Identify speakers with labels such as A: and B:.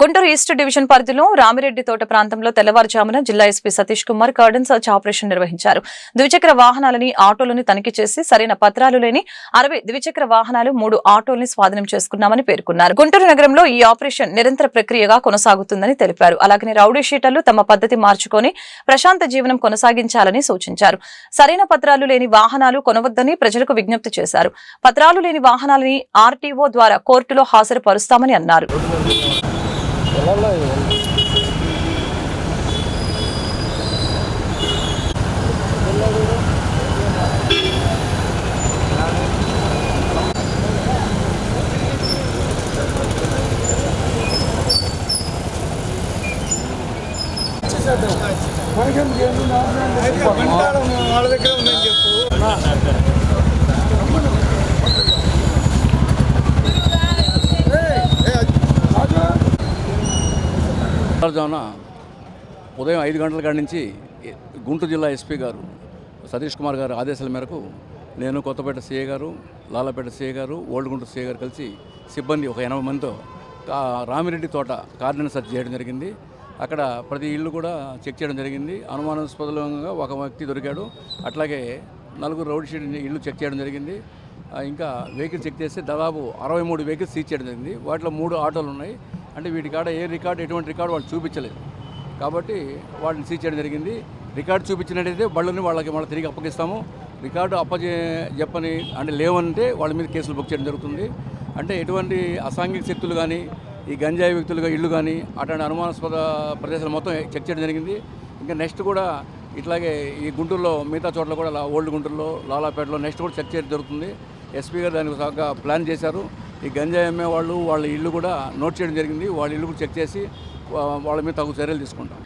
A: Guntur east division పరిధిలో రామిరెడ్డి తోట ప్రాంతంలో తెల్లవారుజామున జిల్లా SP Satish Kumar cordon search operation నిర్వహించారు. ద్విచక్ర వాహనాలని ఆటోలను తనిఖీ చేసి సరైన పత్రాలు లేని 60 ద్విచక్ర వాహనాలు 3 ఆటోల్ని స్వాధీనం చేసుకున్నామని పేర్కొన్నారు. గుంటూరు నగరంలో ఈ ఆపరేషన్ నిరంతర ప్రక్రియగా కొనసాగుతుందని తెలిపారు. అలాగనే రౌడీ షీటర్లు తమ పద్ధతి మార్చుకొని ప్రశాంత జీవనం కొనసాగించాలని సూచించారు. సరైన పత్రాలు లేని వాహనాలు కొనవద్దని ప్రజలకు విజ్ఞప్తి చేశారు. పత్రాలు లేని వాహనాలని ఆర్టీఓ ద్వారా కోర్టులో హాజరుపరుస్తామని అన్నారు.
B: వాళ్ళ దగ్గర ఉందని చెప్పు.
C: ఉదయం 5 గంటల కాడి నుంచి గుంటూరు జిల్లా ఎస్పీ గారు సతీష్ కుమార్ గారు ఆదేశాల మేరకు నేను కొత్తపేట సిఐ గారు, లాలాపేట సిఐ గారు, ఓల్డ్ గుంటూరు సిఐ గారు కలిసి సిబ్బంది ఒక 80 మందితో రామిరెడ్డి తోట కార్డన్ సర్చ్ చేయడం జరిగింది. అక్కడ ప్రతి ఇల్లు కూడా చెక్ చేయడం జరిగింది. అనుమానాస్పదంగా ఒక వ్యక్తి దొరికాడు. అట్లాగే 4 రౌడీ షీట్ ఇల్లు చెక్ చేయడం జరిగింది. ఇంకా వెహికల్ చెక్ చేస్తే దాదాపు 63 వెహికల్స్ సీజ్ చేయడం జరిగింది. వాటిలో 3 ఆటోలు ఉన్నాయి. అంటే వీటి కాడ ఏ రికార్డు ఎటువంటి రికార్డు వాళ్ళు చూపించలేదు కాబట్టి వాటిని సీజ్ చేయడం జరిగింది. రికార్డు చూపించినట్టయితే బళ్ళని వాళ్ళకి మళ్ళీ తిరిగి అప్పగిస్తాము. రికార్డు చెప్పని అంటే లేవంటే వాళ్ళ మీద కేసులు బుక్ చేయడం జరుగుతుంది. అంటే ఎటువంటి అసాంఘిక శక్తులు కానీ ఈ గంజాయి వ్యక్తులుగా ఇళ్ళు కానీ అటువంటి అనుమానాస్పద ప్రదేశాలు మొత్తం చెక్ చేయడం జరిగింది. ఇంకా నెక్స్ట్ కూడా ఇట్లాగే ఈ గుంటూరులో మిగతా చోట్ల కూడా ఓల్డ్ గుంటూరులో, లాలాపేటలో నెక్స్ట్ కూడా చెక్ చేయడం జరుగుతుంది. ఎస్పీ గారు దానికి బాగా ప్లాన్ చేశారు. ఈ గంజాయి అమ్మే వాళ్ళు వాళ్ళ ఇల్లు కూడా నోట్ చేయడం జరిగింది. వాళ్ళ ఇల్లు కూడా చెక్ చేసి వాళ్ళ మీద తగు చర్యలు తీసుకుంటాం.